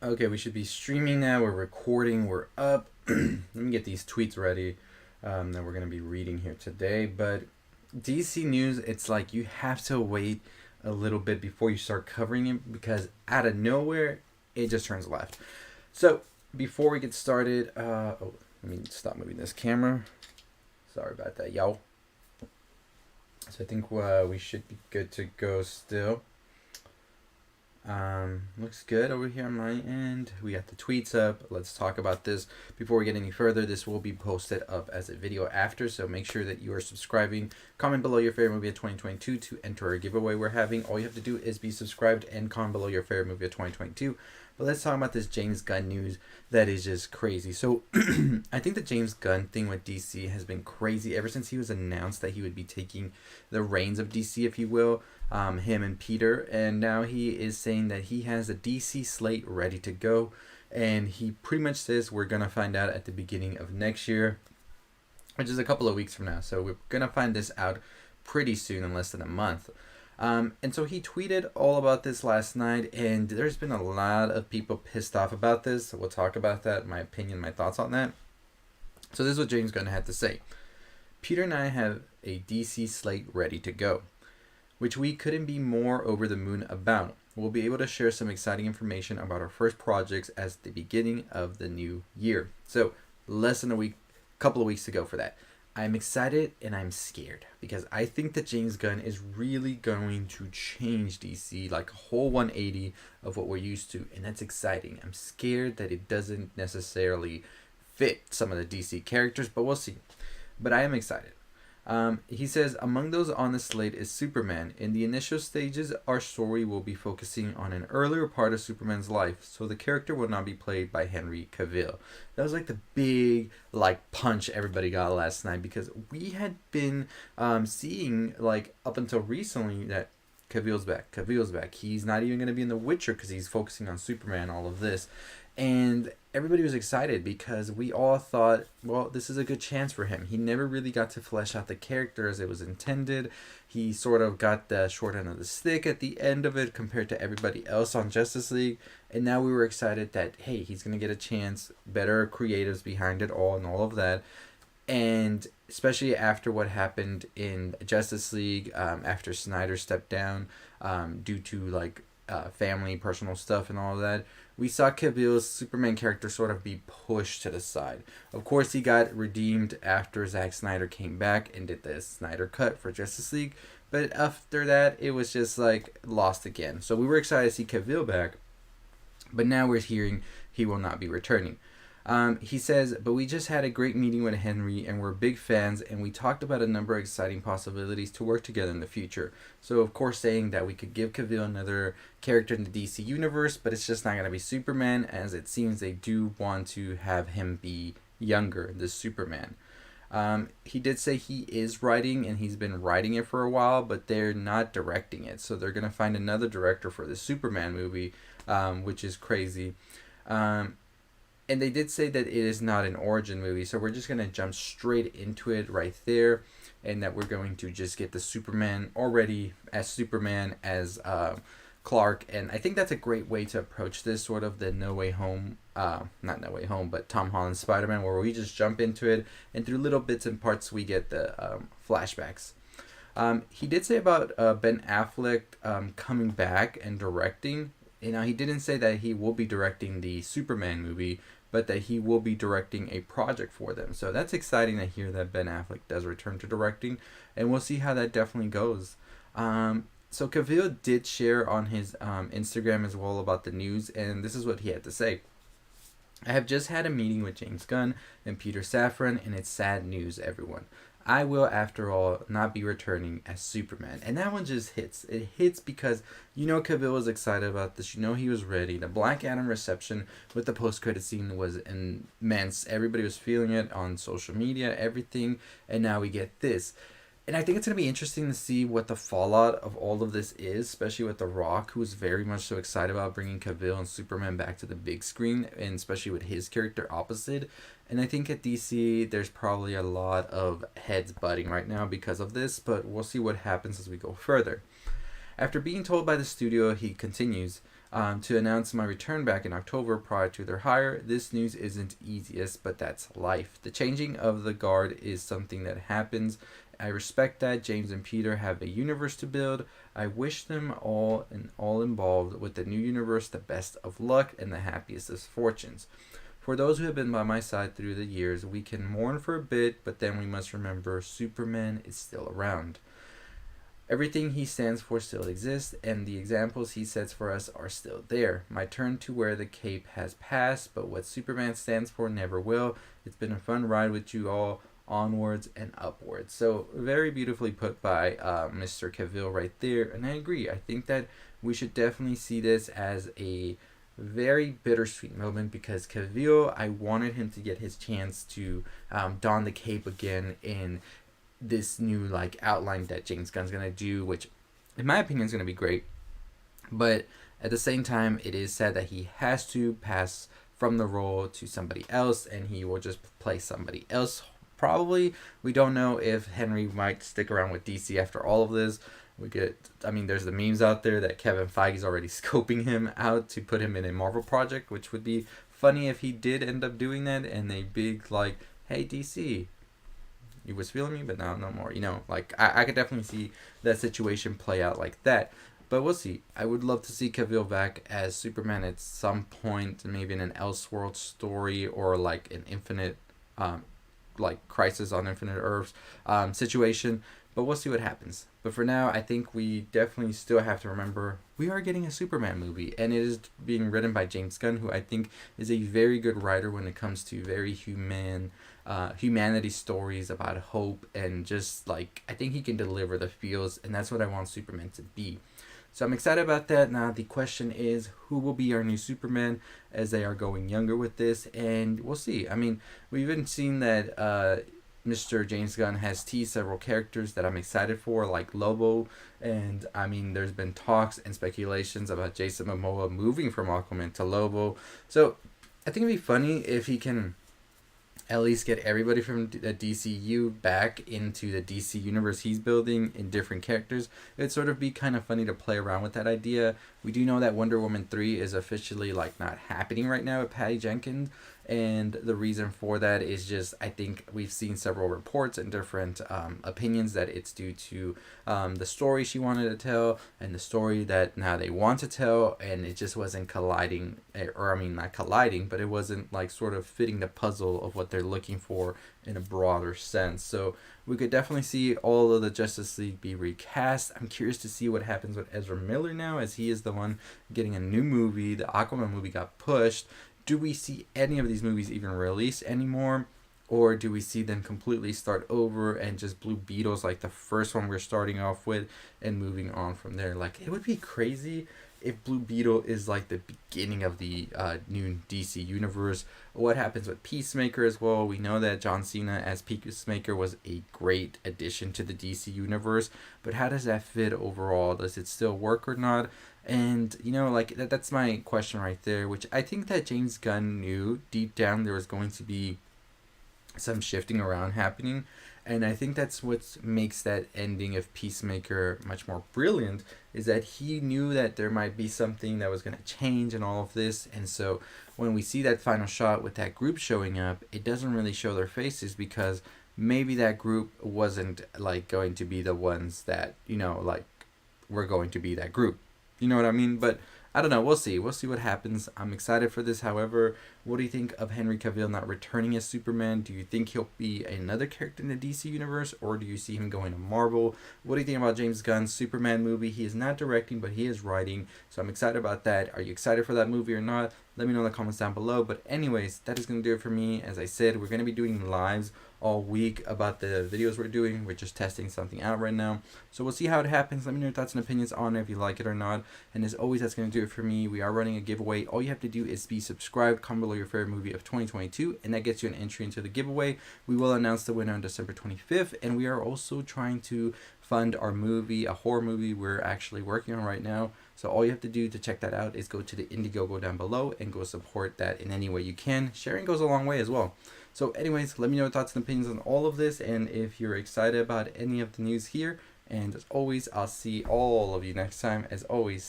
Okay, we should be streaming now. We're recording. We're up. Let me get these tweets ready that we're going to be reading here today. But DC news, it's like you have to wait a little bit before you start covering it because out of nowhere, it just turns left. So before we get started, let me stop moving this camera. Sorry about that, y'all. So I think we should be good to go still. Looks good over here on my end. We got the tweets up. Let's talk about this. Before we get any further, this will be posted up as a video after, so make sure that you are subscribing. Comment below your favorite movie of 2022 to enter a giveaway we're having. All you have to do is be subscribed and comment below your favorite movie of 2022. But let's talk about this James Gunn news that is just crazy. So I think the James Gunn thing with DC has been crazy ever since he was announced that he would be taking the reins of DC, if you will, him and Peter. And now he is saying that he has a DC slate ready to go. And he pretty much says we're going to find out at the beginning of next year, which is a couple of weeks from now. So we're going to find this out pretty soon, in less than a month. And so he tweeted all about this last night, and there's been a lot of people pissed off about this. So we'll talk about that, my opinion, my thoughts on that. So this is what James Gunn had to say. Peter and I have a DC slate ready to go, which we couldn't be more over the moon about. We'll be able to share some exciting information about our first projects as the beginning of the new year. So less than a week, couple of weeks to go for that. I'm excited and I'm scared because I think that James Gunn is really going to change DC like a whole 180 of what we're used to, and that's exciting. I'm scared that it doesn't necessarily fit some of the DC characters, but we'll see. But I am excited. He says, among those on the slate is Superman. In the initial stages, our story will be focusing on an earlier part of Superman's life, so the character will not be played by Henry Cavill. That was like the big punch everybody got last night, because we had been seeing up until recently that Cavill's back. He's not even going to be in The Witcher because he's focusing on Superman, all of this. And everybody was excited because we all thought, well, this is a good chance for him. He never really got to flesh out the character as it was intended. He sort of got the short end of the stick at the end of it compared to everybody else on Justice League. And now we were excited that, hey, he's going to get a chance, better creatives behind it all and all of that. And especially after what happened in Justice League, after Snyder stepped down due to family, personal stuff and all of that, we saw Cavill's Superman character sort of be pushed to the side. Of course, he got redeemed after Zack Snyder came back and did the Snyder Cut for Justice League. But after that, it was just lost again. So we were excited to see Cavill back. But now we're hearing he will not be returning. He says, but we just had a great meeting with Henry and we're big fans and we talked about a number of exciting possibilities to work together in the future. So of course saying that we could give Cavill another character in the DC universe, but it's just not going to be Superman, as it seems they do want to have him be younger, the Superman. He did say he is writing and he's been writing it for a while, but they're not directing it. So they're going to find another director for the Superman movie, which is crazy. And they did say that it is not an origin movie, so we're just going to jump straight into it right there, and that we're going to just get the Superman already as Superman, as Clark. And I think that's a great way to approach this, sort of the No Way Home, not No Way Home, but Tom Holland's Spider-Man, where we just jump into it, and through little bits and parts we get the flashbacks. He did say about Ben Affleck coming back and directing. He didn't say that he will be directing the Superman movie, but that he will be directing a project for them. So that's exciting to hear that Ben Affleck does return to directing, and we'll see how that definitely goes. So Cavill did share on his Instagram as well about the news, and this is what he had to say. I have just had a meeting with James Gunn and Peter Safran, and it's sad news, everyone. I will, after all, not be returning as Superman. And that one just hits. It hits because Cavill was excited about this. He was ready. The Black Adam reception with the post-credit scene was immense. Everybody was feeling it on social media, everything. And now we get this. And I think it's going to be interesting to see what the fallout of all of this is, especially with The Rock, who is very much so excited about bringing Cavill and Superman back to the big screen, and especially with his character opposite. And I think at DC, there's probably a lot of heads butting right now because of this, but we'll see what happens as we go further. After being told by the studio, he continues, to announce my return back in October prior to their hire. This news isn't easiest, but that's life. The changing of the guard is something that happens. I respect that James and Peter have a universe to build. I wish them all and all involved with the new universe the best of luck and the happiest of fortunes. For those who have been by my side through the years, we can mourn for a bit, but then we must remember Superman is still around. Everything he stands for still exists, and the examples he sets for us are still there. My turn to wear the cape has passed, but what Superman stands for never will. It's been a fun ride with you all, onwards and upwards. So very beautifully put by Mr. Cavill right there, and I agree. I think that we should definitely see this as a very bittersweet moment, because Cavill, I wanted him to get his chance to don the cape again in this new like outline that James Gunn's gonna do, which in my opinion is gonna be great. But at the same time, it is said that he has to pass from the role to somebody else, and he will just play somebody else. Probably, we don't know if Henry might stick around with DC after all of this. There's the memes out there that Kevin Feige's already scoping him out to put him in a Marvel project, which would be funny if he did end up doing that, and a big like, hey DC, you was feeling me, but now no more. I could definitely see that situation play out like that. But we'll see. I would love to see Cavill back as Superman at some point, maybe in an Elseworld story, or like an Infinite, like Crisis on Infinite Earths situation. But we'll see what happens. But for now, I think we definitely still have to remember we are getting a Superman movie, and it is being written by James Gunn, who I think is a very good writer when it comes to very humanity stories about hope, and just like, I think he can deliver the feels, and that's what I want Superman to be. So I'm excited about that. Now the question is, who will be our new Superman, as they are going younger with this, and we'll see. I mean, we've even seen that Mr. James Gunn has teased several characters that I'm excited for, like Lobo, and I mean, there's been talks and speculations about Jason Momoa moving from Aquaman to Lobo. So I think it'd be funny if he can at least get everybody from the DCU back into the DC universe he's building in different characters. It'd sort of be kind of funny to play around with that idea. We do know that Wonder Woman 3 is officially like not happening right now with Patty Jenkins, and the reason for that is just, I think we've seen several reports and different opinions that it's due to the story she wanted to tell, and the story that now they want to tell, and it just wasn't colliding, or I mean not colliding, but it wasn't like sort of fitting the puzzle of what they're looking for in a broader sense. So we could definitely see all of the Justice League be recast. I'm curious to see what happens with Ezra Miller now, as he is the one getting a new movie. The Aquaman movie got pushed. Do we see any of these movies even released anymore? Or do we see them completely start over and just Blue Beetle's like the first one we're starting off with and moving on from there? Like, it would be crazy if Blue Beetle is like the beginning of the new DC universe. What happens with Peacemaker as well? We know that John Cena as Peacemaker was a great addition to the DC universe, but how does that fit overall? Does it still work or not? And, like, that's my question right there, which I think that James Gunn knew deep down there was going to be some shifting around happening. And I think that's what makes that ending of Peacemaker much more brilliant, is that he knew that there might be something that was going to change in all of this. And so when we see that final shot with that group showing up, it doesn't really show their faces, because maybe that group wasn't, like, going to be the ones that, like, were going to be that group. You know what I mean? But I don't know. We'll see. We'll see what happens. I'm excited for this. However, what do you think of Henry Cavill not returning as Superman? Do you think he'll be another character in the DC universe, or do you see him going to Marvel? What do you think about James Gunn's Superman movie? He is not directing, but he is writing. So I'm excited about that. Are you excited for that movie or not? Let me know in the comments down below. But anyways, that is going to do it for me. As I said, we're going to be doing lives all week about the videos we're doing. We're just testing something out right now. So we'll see how it happens. Let me know your thoughts and opinions on it, if you like it or not. And as always, that's going to do it for me. We are running a giveaway. All you have to do is be subscribed, comment below your favorite movie of 2022, and that gets you an entry into the giveaway. We will announce the winner on December 25th, and we are also trying to fund our movie, a horror movie we're actually working on right now. So all you have to do to check that out is go to the Indiegogo down below and go support that in any way you can. Sharing goes a long way as well. So anyways, let me know your thoughts and opinions on all of this, and if you're excited about any of the news here. And as always, I'll see all of you next time. As always,